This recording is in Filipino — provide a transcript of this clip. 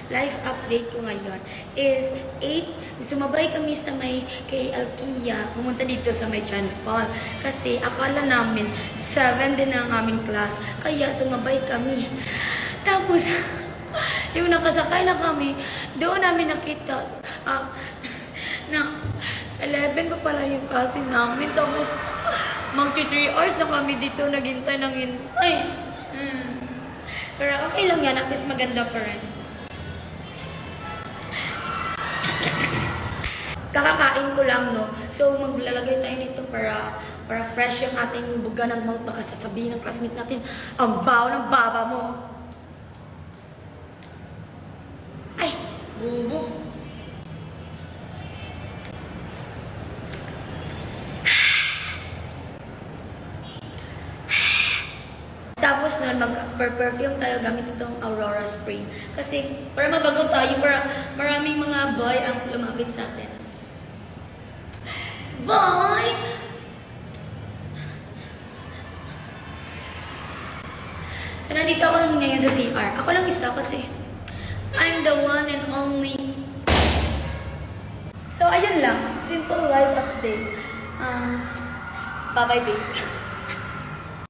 life update ko ngayon is 8, sumabay kami sa may kay Alkia, pumunta dito sa may John Paul. Kasi akala namin 7 din ang aming class, kaya sumabay kami. Tapos, yung nakasakay na kami, doon namin nakita na 11 pa pala yung klase namin. Tapos, magti 3 hours na kami dito naghintay ng hintay. Pero okay lang yan, at least maganda pa rin. Kakakain ko lang, no? So, maglalagay tayo nito para fresh yung ating buga ng mouth. Baka sasabihin ng classmate natin, ang baho ng baba mo. Ay, bubo. Tapos nun, mag-perfume tayo gamit itong Aurora Spray. Kasi, para mabago tayo, para maraming mga boy ang lumapit sa atin. Boy! So, nandito ako ngayon sa CR. Ako lang isa kasi I'm the one and only. So, ayun lang. Simple life update. Bye-bye, babe.